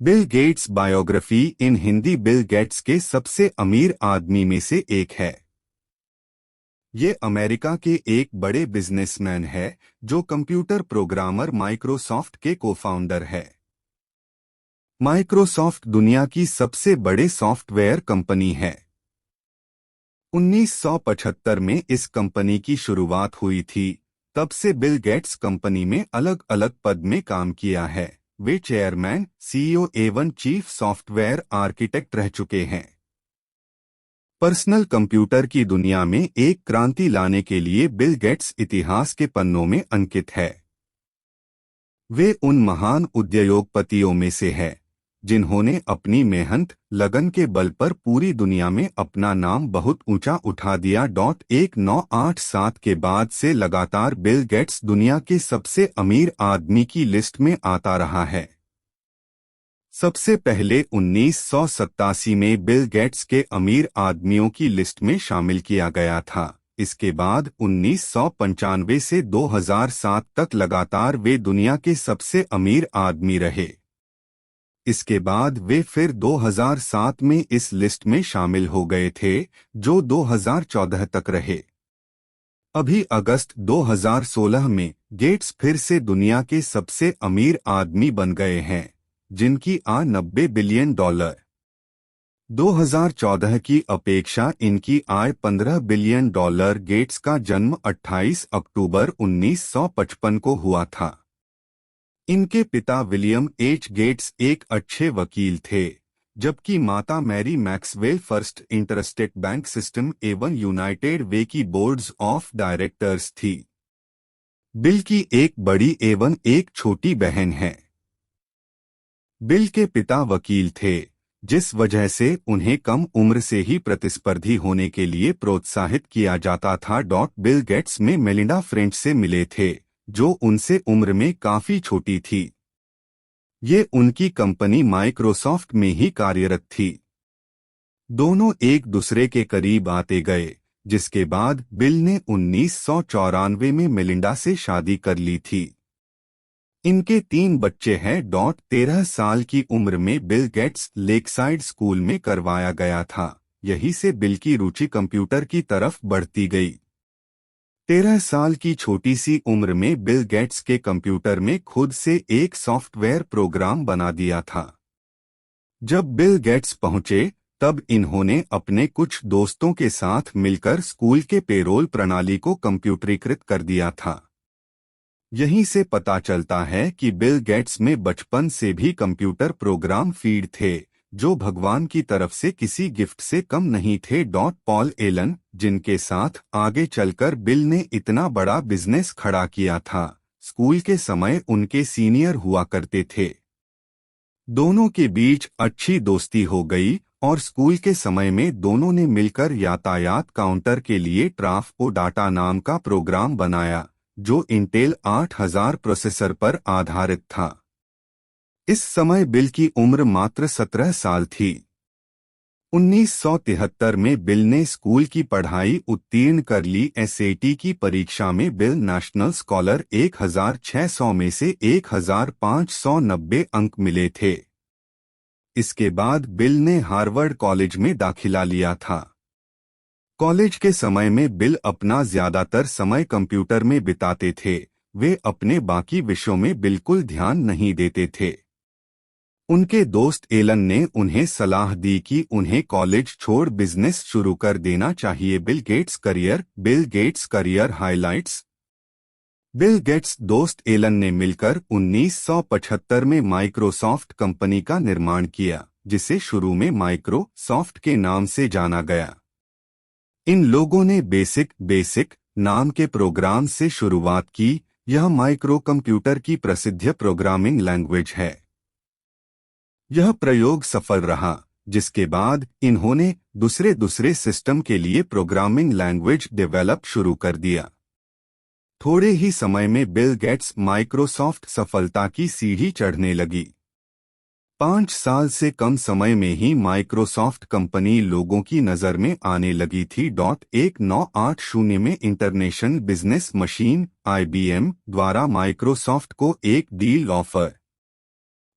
Bill Gates biography इन Hindi. Bill Gates के सबसे अमीर आदमी में से एक है। ये अमेरिका के एक बड़े बिजनेसमैन है जो कंप्यूटर प्रोग्रामर माइक्रोसॉफ्ट के को-फाउंडर है। माइक्रोसॉफ्ट दुनिया की सबसे बड़े सॉफ्टवेयर कंपनी है। 1975 में इस कंपनी की शुरुआत हुई थी। तब से बिल गेट्स कंपनी में अलग अलग पद में काम किया है। वे चेयरमैन, सीईओ एवं चीफ सॉफ्टवेयर आर्किटेक्ट रह चुके हैं। पर्सनल कंप्यूटर की दुनिया में एक क्रांति लाने के लिए बिल गेट्स इतिहास के पन्नों में अंकित है। वे उन महान उद्योगपतियों में से है जिन्होंने अपनी मेहनत लगन के बल पर पूरी दुनिया में अपना नाम बहुत ऊंचा उठा दिया। 1987 के बाद से लगातार बिल गेट्स दुनिया के सबसे अमीर आदमी की लिस्ट में आता रहा है। सबसे पहले 1987 में बिल गेट्स के अमीर आदमियों की लिस्ट में शामिल किया गया था। इसके बाद 1995 से 2007 तक लगातार वे दुनिया के सबसे अमीर आदमी रहे। इसके बाद वे फिर 2007 में इस लिस्ट में शामिल हो गए थे, जो 2014 तक रहे। अभी अगस्त 2016 में गेट्स फिर से दुनिया के सबसे अमीर आदमी बन गए हैं, जिनकी आय $90 बिलियन। 2014 की अपेक्षा इनकी आय $15 बिलियन। गेट्स का जन्म 28 अक्टूबर 1955 को हुआ था। इनके पिता विलियम एच गेट्स एक अच्छे वकील थे, जबकि माता Mary Maxwell First Interstate Bank System एवं यूनाइटेड वे की बोर्ड्स ऑफ डायरेक्टर्स थी। बिल की एक बड़ी एवं एक छोटी बहन है। बिल के पिता वकील थे, जिस वजह से उन्हें कम उम्र से ही प्रतिस्पर्धी होने के लिए प्रोत्साहित किया जाता था। बिल गेट्स में मेलिंडा फ्रेंच से मिले थे, जो उनसे उम्र में काफी छोटी थी। ये उनकी कंपनी माइक्रोसॉफ्ट में ही कार्यरत थी। दोनों एक दूसरे के करीब आते गए, जिसके बाद बिल ने 1994 में मेलिंडा से शादी कर ली थी। इनके 3 बच्चे हैं। 13 साल की उम्र में बिल गेट्स लेकसाइड स्कूल में करवाया गया था। यहीं से बिल की रुचि कंप्यूटर की तरफ बढ़ती गई। 13 साल की छोटी सी उम्र में बिल गेट्स के कंप्यूटर में खुद से एक सॉफ्टवेयर प्रोग्राम बना दिया था। जब बिल गेट्स पहुंचे, तब इन्होंने अपने कुछ दोस्तों के साथ मिलकर स्कूल के पेरोल प्रणाली को कंप्यूटरीकृत कर दिया था। यहीं से पता चलता है कि बिल गेट्स में बचपन से भी कंप्यूटर प्रोग्राम फीड थे, जो भगवान की तरफ से किसी गिफ्ट से कम नहीं थे। पॉल एलन, जिनके साथ आगे चलकर बिल ने इतना बड़ा बिजनेस खड़ा किया था, स्कूल के समय उनके सीनियर हुआ करते थे। दोनों के बीच अच्छी दोस्ती हो गई और स्कूल के समय में दोनों ने मिलकर यातायात काउंटर के लिए ट्राफो डाटा नाम का प्रोग्राम बनाया, जो इंटेल 8000 प्रोसेसर पर आधारित था। इस समय बिल की उम्र मात्र 17 साल थी। 1973 में बिल ने स्कूल की पढ़ाई उत्तीर्ण कर ली। एसएटी की परीक्षा में बिल नेशनल स्कॉलर 1600 में से 1590 अंक मिले थे। इसके बाद बिल ने हार्वर्ड कॉलेज में दाखिला लिया था। कॉलेज के समय में बिल अपना ज्यादातर समय कंप्यूटर में बिताते थे। वे अपने बाकी विषयों में बिल्कुल ध्यान नहीं देते थे। उनके दोस्त एलन ने उन्हें सलाह दी कि उन्हें कॉलेज छोड़ बिजनेस शुरू कर देना चाहिए। Bill Gates career highlights. Bill Gates दोस्त एलन ने मिलकर 1975 में माइक्रोसॉफ्ट कंपनी का निर्माण किया, जिसे शुरू में माइक्रोसॉफ्ट के नाम से जाना गया। इन लोगों ने बेसिक नाम के प्रोग्राम से शुरुआत की। यह माइक्रो कंप्यूटर की प्रसिद्ध प्रोग्रामिंग लैंग्वेज है। यह प्रयोग सफल रहा, जिसके बाद इन्होंने दूसरे सिस्टम के लिए प्रोग्रामिंग लैंग्वेज डेवलप शुरू कर दिया। थोड़े ही समय में बिल गेट्स माइक्रोसॉफ्ट सफलता की सीढ़ी चढ़ने लगी। 5 साल से कम समय में ही माइक्रोसॉफ्ट कंपनी लोगों की नजर में आने लगी थी। 1980 में इंटरनेशनल बिजनेस मशीन (IBM) द्वारा माइक्रोसॉफ्ट को एक डील ऑफर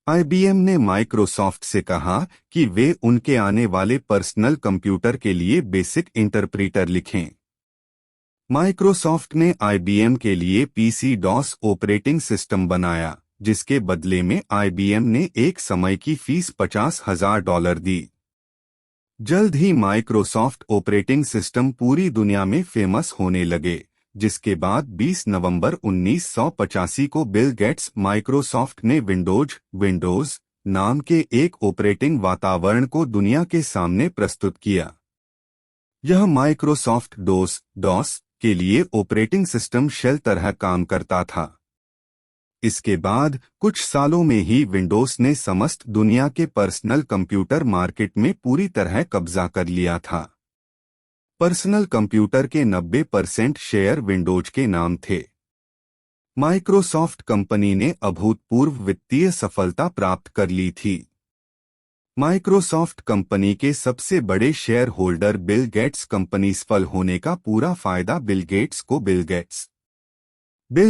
आईबीएम ने माइक्रोसॉफ्ट से कहा कि वे उनके आने वाले पर्सनल कंप्यूटर के लिए बेसिक इंटरप्रीटर लिखें। माइक्रोसॉफ्ट ने आईबीएम के लिए पीसी डॉस ऑपरेटिंग सिस्टम बनाया, जिसके बदले में आईबीएम ने एक समय की फीस $50,000 दी। जल्द ही माइक्रोसॉफ्ट ऑपरेटिंग सिस्टम पूरी दुनिया में फेमस होने लगे, जिसके बाद 20 नवंबर 1985 को बिल गेट्स माइक्रोसॉफ्ट ने विंडोज नाम के एक ऑपरेटिंग वातावरण को दुनिया के सामने प्रस्तुत किया। यह माइक्रोसॉफ्ट डॉस के लिए ऑपरेटिंग सिस्टम शेल तरह काम करता था। इसके बाद कुछ सालों में ही विंडोज ने समस्त दुनिया के पर्सनल कंप्यूटर मार्केट में पूरी तरह कब्जा कर लिया था। पर्सनल कंप्यूटर के 90% शेयर विंडोज के नाम थे। माइक्रोसॉफ्ट कंपनी ने अभूतपूर्व वित्तीय सफलता प्राप्त कर ली थी। माइक्रोसॉफ्ट कंपनी के सबसे बड़े share holder Bill Gates company सफल होने का पूरा फायदा बिल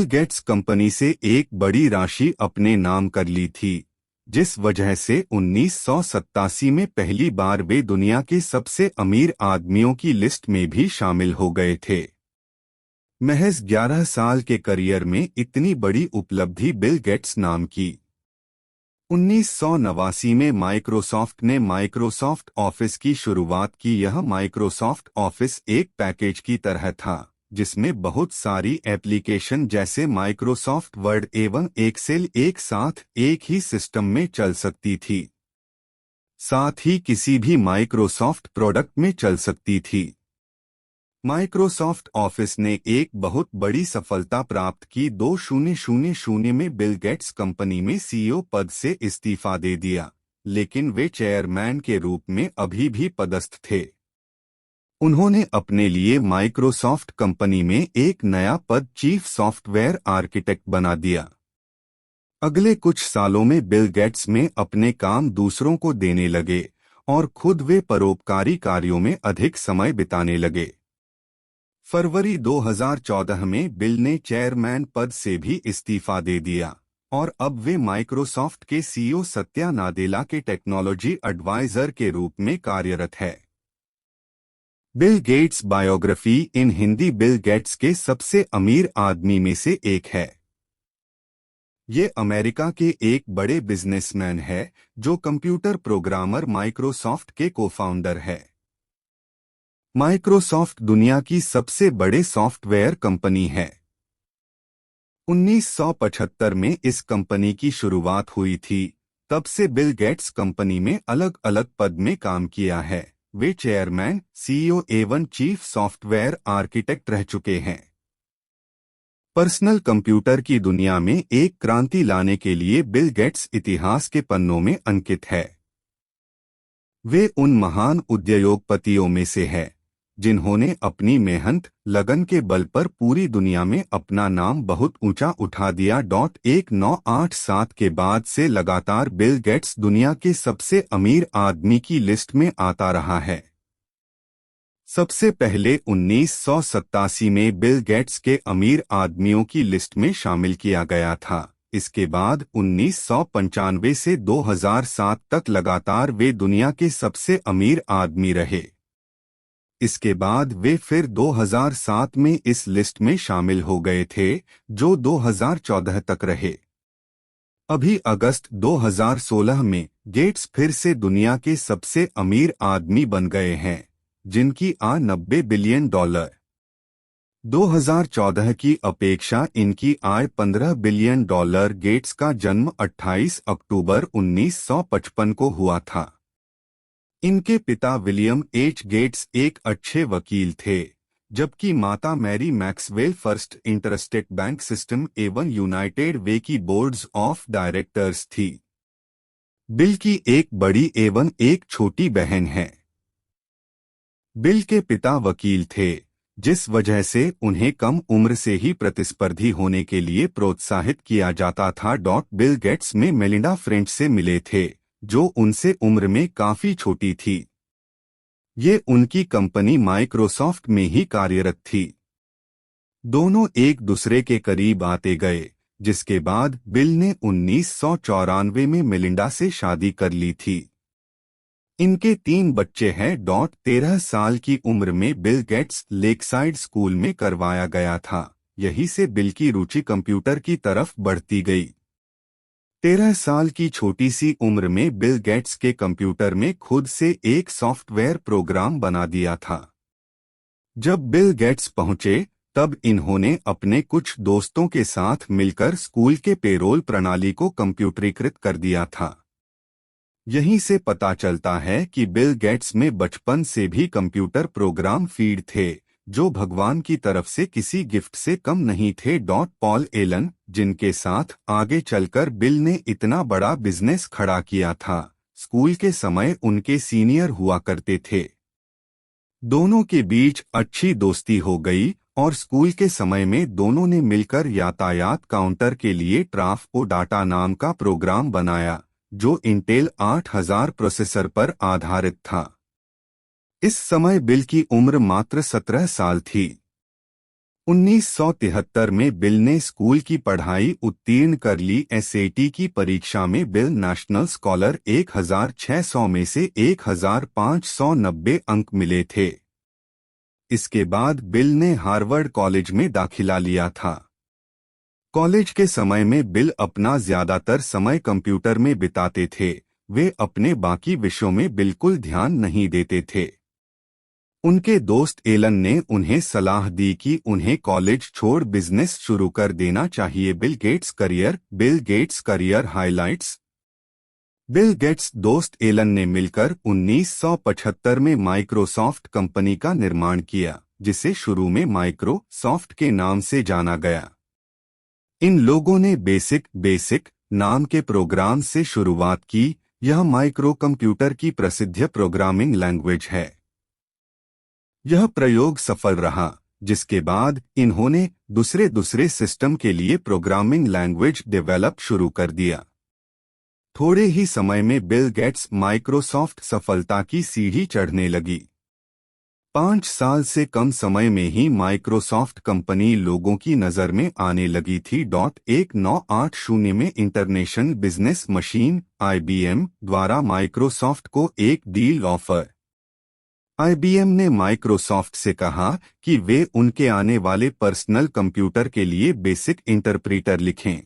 गेट्स कंपनी से एक बड़ी राशि अपने नाम कर ली थी, जिस वजह से 1987 में पहली बार वे दुनिया के सबसे अमीर आदमियों की लिस्ट में भी शामिल हो गए थे। महज 11 साल के करियर में इतनी बड़ी उपलब्धि बिल गेट्स नाम की। 1989 में माइक्रोसॉफ्ट ने माइक्रोसॉफ्ट ऑफिस की शुरुआत की। यह माइक्रोसॉफ्ट ऑफिस एक पैकेज की तरह था, जिसमें बहुत सारी एप्लीकेशन जैसे माइक्रोसॉफ्ट वर्ड एवं एक्सेल एक साथ एक ही सिस्टम में चल सकती थी, साथ ही किसी भी माइक्रोसॉफ्ट प्रोडक्ट में चल सकती थी। माइक्रोसॉफ्ट ऑफिस ने एक बहुत बड़ी सफलता प्राप्त की। 2000 में बिल गेट्स कंपनी में सीईओ पद से इस्तीफा दे दिया, लेकिन वे चेयरमैन के रूप में अभी भी पदस्थ थे। उन्होंने अपने लिए माइक्रोसॉफ्ट कंपनी में एक नया पद चीफ सॉफ्टवेयर आर्किटेक्ट बना दिया। अगले कुछ सालों में बिल गेट्स में अपने काम दूसरों को देने लगे और खुद वे परोपकारी कार्यों में अधिक समय बिताने लगे। फरवरी 2014 में बिल ने चेयरमैन पद से भी इस्तीफा दे दिया और अब वे माइक्रोसॉफ्ट के सीईओ सत्या नादेला के टेक्नोलॉजी एडवाइजर के रूप में कार्यरत है। बिल गेट्स बायोग्राफी इन हिंदी बिल गेट्स के सबसे अमीर आदमी में से एक है। ये अमेरिका के एक बड़े बिजनेसमैन है जो कंप्यूटर प्रोग्रामर माइक्रोसॉफ्ट के को-फाउंडर है। माइक्रोसॉफ्ट दुनिया की सबसे बड़े सॉफ्टवेयर कंपनी है। 1975 में इस कंपनी की शुरुआत हुई थी। तब से बिल गेट्स कंपनी में अलग अलग पद में काम किया है। वे चेयरमैन, सीईओ एवं चीफ सॉफ्टवेयर आर्किटेक्ट रह चुके हैं। पर्सनल कंप्यूटर की दुनिया में एक क्रांति लाने के लिए बिल गेट्स इतिहास के पन्नों में अंकित है। वे उन महान उद्योगपतियों में से है जिन्होंने अपनी मेहनत लगन के बल पर पूरी दुनिया में अपना नाम बहुत ऊंचा उठा दिया। 1987 के बाद से लगातार बिल गेट्स दुनिया के सबसे अमीर आदमी की लिस्ट में आता रहा है। सबसे पहले 1987 में बिल गेट्स के अमीर आदमियों की लिस्ट में शामिल किया गया था। इसके बाद 1995 से 2007 तक लगातार वे दुनिया के सबसे अमीर आदमी रहे। इसके बाद वे फिर 2007 में इस लिस्ट में शामिल हो गए थे, जो 2014 तक रहे। अभी अगस्त 2016 में गेट्स फिर से दुनिया के सबसे अमीर आदमी बन गए हैं, जिनकी आय $90 बिलियन। 2014 की अपेक्षा इनकी आय $15 बिलियन। गेट्स का जन्म 28 अक्टूबर 1955 को हुआ था। इनके पिता विलियम एच गेट्स एक अच्छे वकील थे, जबकि माता Mary Maxwell First Interstate Bank System एवं यूनाइटेड वे की बोर्ड्स ऑफ डायरेक्टर्स थी। बिल की एक बड़ी एवं एक छोटी बहन है। बिल के पिता वकील थे, जिस वजह से उन्हें कम उम्र से ही प्रतिस्पर्धी होने के लिए प्रोत्साहित किया जाता था। बिल गेट्स में मेलिंडा फ्रेंच से मिले थे, जो उनसे उम्र में काफी छोटी थी। ये उनकी कंपनी माइक्रोसॉफ्ट में ही कार्यरत थी। दोनों एक दूसरे के करीब आते गए, जिसके बाद बिल ने 1994 में मिलिंडा से शादी कर ली थी। इनके 3 बच्चे हैं। 13 साल की उम्र में बिल गेट्स लेकसाइड स्कूल में करवाया गया था। यहीं से बिल की रुचि कंप्यूटर की तरफ बढ़ती गई। 13 साल की छोटी सी उम्र में बिल गेट्स के कंप्यूटर में खुद से एक सॉफ्टवेयर प्रोग्राम बना दिया था। जब बिल गेट्स पहुंचे तब इन्होंने अपने कुछ दोस्तों के साथ मिलकर स्कूल के पेरोल प्रणाली को कंप्यूटरीकृत कर दिया था। यहीं से पता चलता है कि बिल गेट्स में बचपन से भी कंप्यूटर प्रोग्राम फीड थे, जो भगवान की तरफ से किसी गिफ्ट से कम नहीं थे। पॉल एलन, जिनके साथ आगे चलकर बिल ने इतना बड़ा बिजनेस खड़ा किया था, स्कूल के समय उनके सीनियर हुआ करते थे। दोनों के बीच अच्छी दोस्ती हो गई और स्कूल के समय में दोनों ने मिलकर यातायात काउंटर के लिए ट्राफको डाटा नाम का प्रोग्राम बनाया, जो इंटेल 8000 प्रोसेसर पर आधारित था। इस समय बिल की उम्र मात्र 17 साल थी। 1973 में बिल ने स्कूल की पढ़ाई उत्तीर्ण कर ली। एसएटी की परीक्षा में बिल नेशनल स्कॉलर 1600 में से 1590 अंक मिले थे। इसके बाद बिल ने हार्वर्ड कॉलेज में दाखिला लिया था। कॉलेज के समय में बिल अपना ज्यादातर समय कंप्यूटर में बिताते थे। वे अपने बाकी विषयों में बिल्कुल ध्यान नहीं देते थे। उनके दोस्त एलन ने उन्हें सलाह दी कि उन्हें कॉलेज छोड़ बिजनेस शुरू कर देना चाहिए। Bill Gates career highlights. Bill Gates दोस्त एलन ने मिलकर 1975 में माइक्रोसॉफ्ट कंपनी का निर्माण किया, जिसे शुरू में माइक्रोसॉफ्ट के नाम से जाना गया। इन लोगों ने बेसिक नाम के प्रोग्राम से शुरुआत की। यह माइक्रो कंप्यूटर की प्रसिद्ध प्रोग्रामिंग लैंग्वेज है। यह प्रयोग सफल रहा, जिसके बाद इन्होंने दूसरे सिस्टम के लिए प्रोग्रामिंग लैंग्वेज डेवलप शुरू कर दिया। थोड़े ही समय में बिल गेट्स माइक्रोसॉफ्ट सफलता की सीढ़ी चढ़ने लगी। 5 साल से कम समय में ही माइक्रोसॉफ्ट कंपनी लोगों की नजर में आने लगी थी। 1980 में इंटरनेशनल बिजनेस मशीन (IBM) द्वारा माइक्रोसॉफ्ट को एक डील ऑफर। IBM ने माइक्रोसॉफ्ट से कहा कि वे उनके आने वाले पर्सनल कंप्यूटर के लिए बेसिक इंटरप्रीटर लिखें।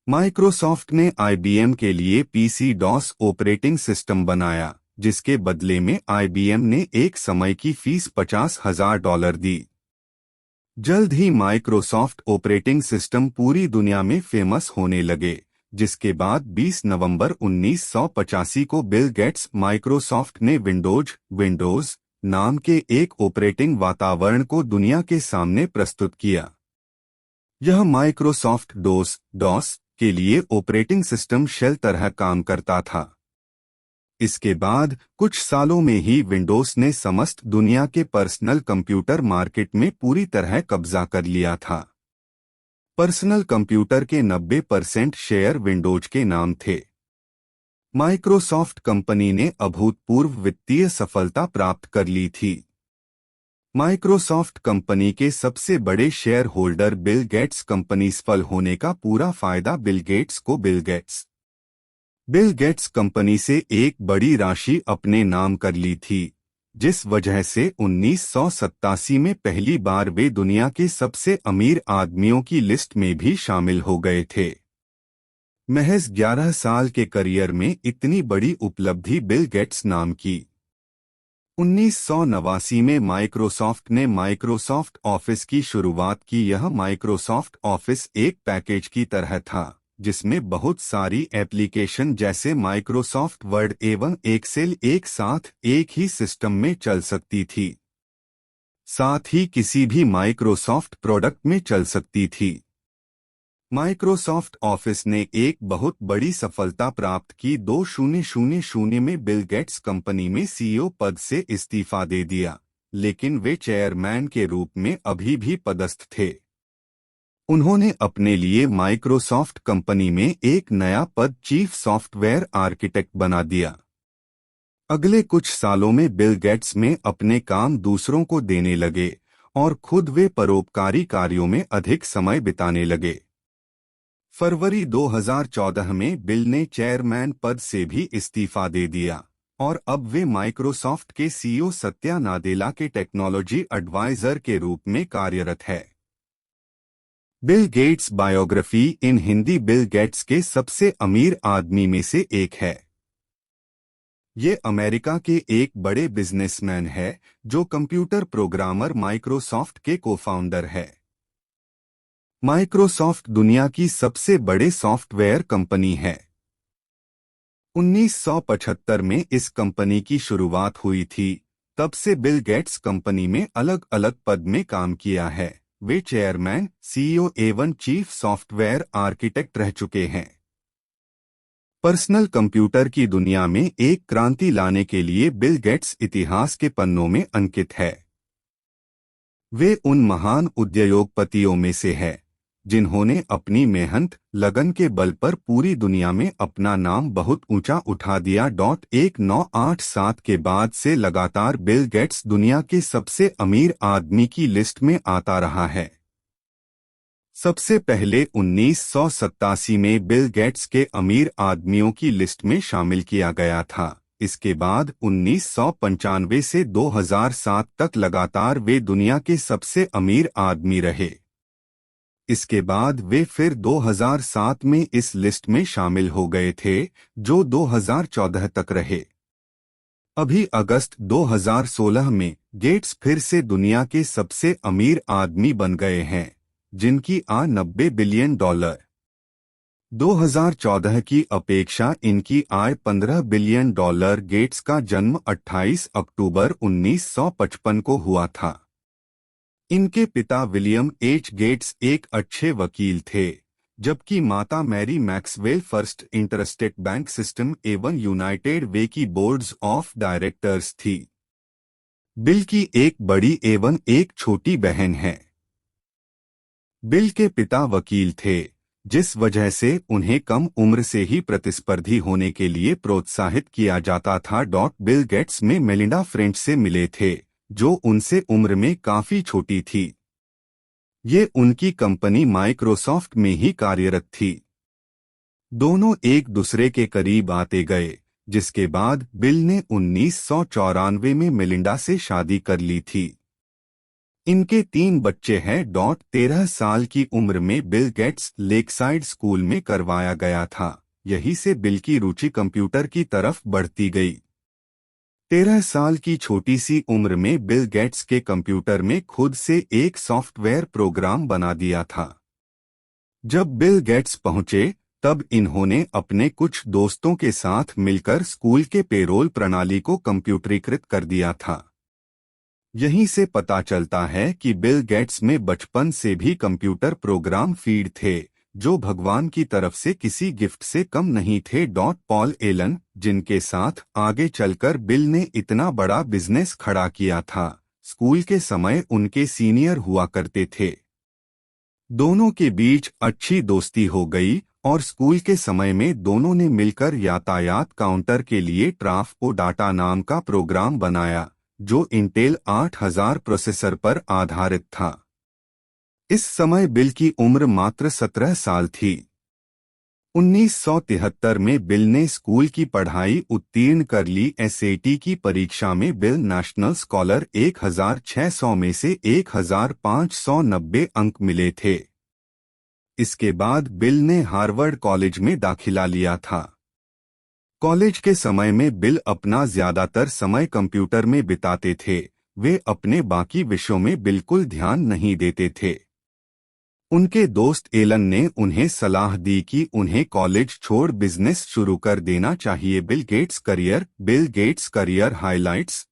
माइक्रोसॉफ्ट ने IBM के लिए PC-DOS ऑपरेटिंग सिस्टम बनाया, जिसके बदले में IBM ने एक समय की फीस $50,000 दी। जल्द ही माइक्रोसॉफ्ट ऑपरेटिंग सिस्टम पूरी दुनिया में फेमस होने लगे, जिसके बाद 20 नवंबर 1985 को बिल गेट्स माइक्रोसॉफ्ट ने विंडोज नाम के एक ऑपरेटिंग वातावरण को दुनिया के सामने प्रस्तुत किया। यह माइक्रोसॉफ्ट DOS के लिए ऑपरेटिंग सिस्टम शेल तरह काम करता था। इसके बाद कुछ सालों में ही विंडोज ने समस्त दुनिया के पर्सनल कंप्यूटर मार्केट में पूरी तरह कब्जा कर लिया था। पर्सनल कंप्यूटर के 90% शेयर विंडोज के नाम थे। माइक्रोसॉफ्ट कंपनी ने अभूतपूर्व वित्तीय सफलता प्राप्त कर ली थी। माइक्रोसॉफ्ट कंपनी के सबसे बड़े share holder Bill Gates company सफल होने का पूरा फायदा बिल गेट्स कंपनी से एक बड़ी राशि अपने नाम कर ली थी, जिस वजह से 1987 में पहली बार वे दुनिया के सबसे अमीर आदमियों की लिस्ट में भी शामिल हो गए थे। महज 11 साल के करियर में इतनी बड़ी उपलब्धि बिल गेट्स नाम की। 1989 में माइक्रोसॉफ्ट ने माइक्रोसॉफ्ट ऑफिस की शुरुआत की। यह माइक्रोसॉफ्ट ऑफिस एक पैकेज की तरह था, जिसमें बहुत सारी एप्लीकेशन जैसे माइक्रोसॉफ्ट वर्ड एवं एक्सेल एक साथ एक ही सिस्टम में चल सकती थी, साथ ही किसी भी माइक्रोसॉफ्ट प्रोडक्ट में चल सकती थी। माइक्रोसॉफ्ट ऑफिस ने एक बहुत बड़ी सफलता प्राप्त की। 2000 में बिल गेट्स कंपनी में CEO पद से इस्तीफा दे दिया, लेकिन वे चेयरमैन के रूप में अभी भी पदस्थ थे। उन्होंने अपने लिए माइक्रोसॉफ्ट कंपनी में एक नया पद चीफ सॉफ्टवेयर आर्किटेक्ट बना दिया। अगले कुछ सालों में बिल गेट्स में अपने काम दूसरों को देने लगे और खुद वे परोपकारी कार्यों में अधिक समय बिताने लगे। फरवरी 2014 में बिल ने चेयरमैन पद से भी इस्तीफा दे दिया और अब वे माइक्रोसॉफ्ट के सीईओ सत्या नादेला के टेक्नोलॉजी एडवाइजर के रूप में कार्यरत है। बिल गेट्स बायोग्राफी इन हिंदी। बिल गेट्स के सबसे अमीर आदमी में से एक है। ये अमेरिका के एक बड़े बिजनेसमैन है जो कंप्यूटर प्रोग्रामर माइक्रोसॉफ्ट के को-फाउंडर है। माइक्रोसॉफ्ट दुनिया की सबसे बड़े सॉफ्टवेयर कंपनी है। 1975 में इस कंपनी की शुरुआत हुई थी। तब से बिल गेट्स कंपनी में अलग अलग पद में काम किया है। वे चेयरमैन, सीईओ एवं चीफ सॉफ्टवेयर आर्किटेक्ट रह चुके हैं। पर्सनल कंप्यूटर की दुनिया में एक क्रांति लाने के लिए बिल गेट्स इतिहास के पन्नों में अंकित है। वे उन महान उद्योगपतियों में से है जिन्होंने अपनी मेहनत लगन के बल पर पूरी दुनिया में अपना नाम बहुत ऊंचा उठा दिया। 1987 के बाद से लगातार बिल गेट्स दुनिया के सबसे अमीर आदमी की लिस्ट में आता रहा है। सबसे पहले 1987 में बिल गेट्स के अमीर आदमियों की लिस्ट में शामिल किया गया था। इसके बाद 1995 से 2007 तक लगातार वे दुनिया के सबसे अमीर आदमी रहे। इसके बाद वे फिर 2007 में इस लिस्ट में शामिल हो गए थे, जो 2014 तक रहे। अभी अगस्त 2016 में गेट्स फिर से दुनिया के सबसे अमीर आदमी बन गए हैं, जिनकी आय $90 बिलियन। 2014 की अपेक्षा इनकी आय $15 बिलियन। गेट्स का जन्म 28 अक्टूबर 1955 को हुआ था। इनके पिता विलियम एच गेट्स एक अच्छे वकील थे, जबकि माता Mary Maxwell First Interstate Bank System एवं यूनाइटेड वे की बोर्ड्स ऑफ डायरेक्टर्स थी। बिल की एक बड़ी एवं एक छोटी बहन है। बिल के पिता वकील थे, जिस वजह से उन्हें कम उम्र से ही प्रतिस्पर्धी होने के लिए प्रोत्साहित किया जाता था। बिल गेट्स में मेलिंडा फ्रेंच से मिले थे, जो उनसे उम्र में काफी छोटी थी। ये उनकी कंपनी माइक्रोसॉफ्ट में ही कार्यरत थी। दोनों एक दूसरे के करीब आते गए, जिसके बाद बिल ने 1994 में मेलिंडा से शादी कर ली थी। इनके 3 बच्चे हैं। 13 साल की उम्र में बिल गेट्स लेकसाइड स्कूल में करवाया गया था। यहीं से बिल की रुचि कंप्यूटर की तरफ बढ़ती गई। 13 साल की छोटी सी उम्र में बिल गेट्स के कंप्यूटर में खुद से एक सॉफ्टवेयर प्रोग्राम बना दिया था। जब बिल गेट्स पहुंचे, तब इन्होंने अपने कुछ दोस्तों के साथ मिलकर स्कूल के पेरोल प्रणाली को कंप्यूटरीकृत कर दिया था। यहीं से पता चलता है कि बिल गेट्स में बचपन से भी कंप्यूटर प्रोग्राम फीड थे, जो भगवान की तरफ से किसी गिफ्ट से कम नहीं थे। पॉल एलन, जिनके साथ आगे चलकर बिल ने इतना बड़ा बिजनेस खड़ा किया था, स्कूल के समय उनके सीनियर हुआ करते थे। दोनों के बीच अच्छी दोस्ती हो गई और स्कूल के समय में दोनों ने मिलकर यातायात काउंटर के लिए ट्राफ डाटा नाम का प्रोग्राम बनाया, जो इंटेल 8000 प्रोसेसर पर आधारित था। इस समय बिल की उम्र मात्र 17 साल थी। 1973 में बिल ने स्कूल की पढ़ाई उत्तीर्ण कर ली। एसएटी की परीक्षा में बिल नेशनल स्कॉलर 1600 में से 1590 अंक मिले थे। इसके बाद बिल ने हार्वर्ड कॉलेज में दाखिला लिया था। कॉलेज के समय में बिल अपना ज्यादातर समय कंप्यूटर में बिताते थे। वे अपने बाकी विषयों में बिल्कुल ध्यान नहीं देते थे। उनके दोस्त एलन ने उन्हें सलाह दी कि उन्हें कॉलेज छोड़ बिजनेस शुरू कर देना चाहिए। Bill Gates career highlights.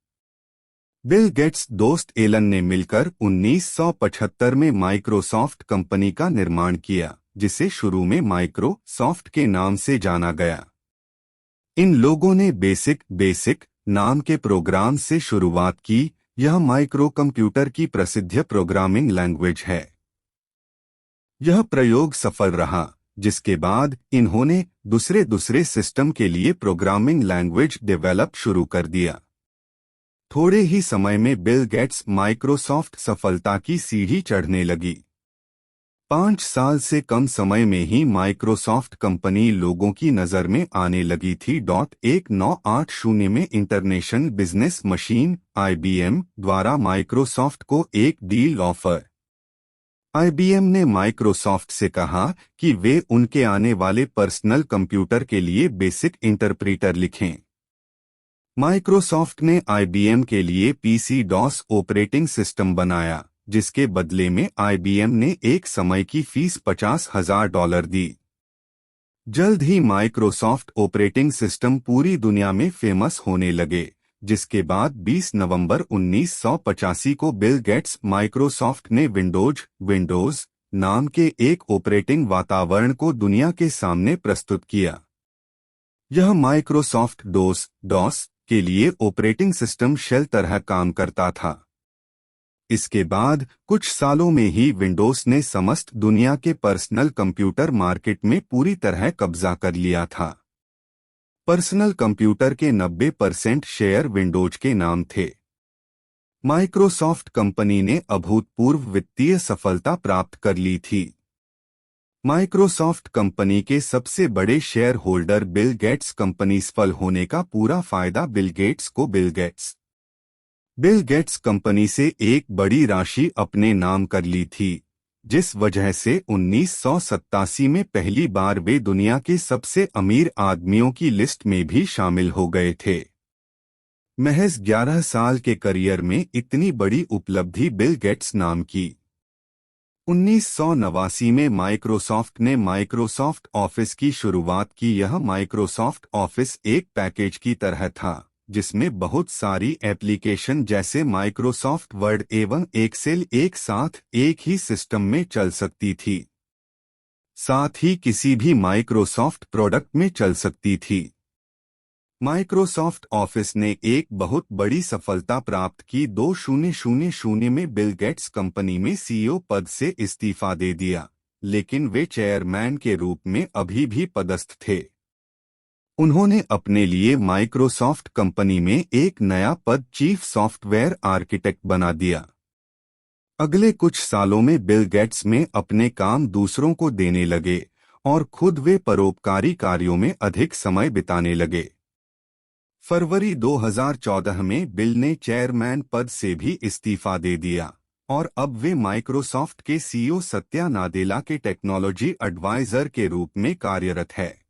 Bill Gates दोस्त एलन ने मिलकर 1975 में माइक्रोसॉफ्ट कंपनी का निर्माण किया, जिसे शुरू में माइक्रोसॉफ्ट के नाम से जाना गया। इन लोगों ने बेसिक नाम के प्रोग्राम से शुरुआत की। यह माइक्रो कंप्यूटर की प्रसिद्ध प्रोग्रामिंग लैंग्वेज है। यह प्रयोग सफल रहा, जिसके बाद इन्होंने दूसरे सिस्टम के लिए प्रोग्रामिंग लैंग्वेज डेवलप शुरू कर दिया। थोड़े ही समय में बिल गेट्स माइक्रोसॉफ्ट सफलता की सीढ़ी चढ़ने लगी। 5 साल से कम समय में ही माइक्रोसॉफ्ट कंपनी लोगों की नजर में आने लगी थी। 1980 में इंटरनेशनल बिजनेस मशीन (IBM) द्वारा माइक्रोसॉफ्ट को एक डील ऑफर। IBM ने माइक्रोसॉफ्ट से कहा कि वे उनके आने वाले पर्सनल कंप्यूटर के लिए बेसिक इंटरप्रीटर लिखें। माइक्रोसॉफ्ट ने IBM के लिए PC DOS ऑपरेटिंग सिस्टम बनाया, जिसके बदले में IBM ने एक समय की फीस $50,000 दी। जल्द ही माइक्रोसॉफ्ट ऑपरेटिंग सिस्टम पूरी दुनिया में फेमस होने लगे, जिसके बाद 20 नवंबर 1985 को बिल गेट्स माइक्रोसॉफ्ट ने विंडोज नाम के एक ऑपरेटिंग वातावरण को दुनिया के सामने प्रस्तुत किया। यह माइक्रोसॉफ्ट DOS के लिए ऑपरेटिंग सिस्टम शेल तरह काम करता था। इसके बाद कुछ सालों में ही विंडोज ने समस्त दुनिया के पर्सनल कंप्यूटर मार्केट में पूरी तरह कब्जा कर लिया था। पर्सनल कंप्यूटर के 90% शेयर विंडोज के नाम थे। माइक्रोसॉफ्ट कंपनी ने अभूतपूर्व वित्तीय सफलता प्राप्त कर ली थी। माइक्रोसॉफ्ट कंपनी के सबसे बड़े share holder Bill Gates company सफल होने का पूरा फायदा बिल गेट्स कंपनी से एक बड़ी राशि अपने नाम कर ली थी, जिस वजह से 1987 में पहली बार वे दुनिया के सबसे अमीर आदमियों की लिस्ट में भी शामिल हो गए थे। महज 11 साल के करियर में इतनी बड़ी उपलब्धि बिल गेट्स नाम की। 1989 में माइक्रोसॉफ्ट ने माइक्रोसॉफ्ट ऑफिस की शुरुआत की। यह माइक्रोसॉफ्ट ऑफिस एक पैकेज की तरह था, जिसमें बहुत सारी एप्लीकेशन जैसे माइक्रोसॉफ्ट वर्ड एवं एक्सेल एक साथ एक ही सिस्टम में चल सकती थी, साथ ही किसी भी माइक्रोसॉफ्ट प्रोडक्ट में चल सकती थी। माइक्रोसॉफ्ट ऑफिस ने एक बहुत बड़ी सफलता प्राप्त की। 2000 में बिल गेट्स कंपनी में CEO पद से इस्तीफा दे दिया, लेकिन वे चेयरमैन के रूप में अभी भी पदस्थ थे। उन्होंने अपने लिए माइक्रोसॉफ्ट कंपनी में एक नया पद चीफ सॉफ्टवेयर आर्किटेक्ट बना दिया। अगले कुछ सालों में बिल गेट्स में अपने काम दूसरों को देने लगे और खुद वे परोपकारी कार्यों में अधिक समय बिताने लगे। फरवरी 2014 में बिल ने चेयरमैन पद से भी इस्तीफा दे दिया और अब वे माइक्रोसॉफ्ट के CEO सत्या नादेला के टेक्नोलॉजी एडवाइजर के रूप में कार्यरत है।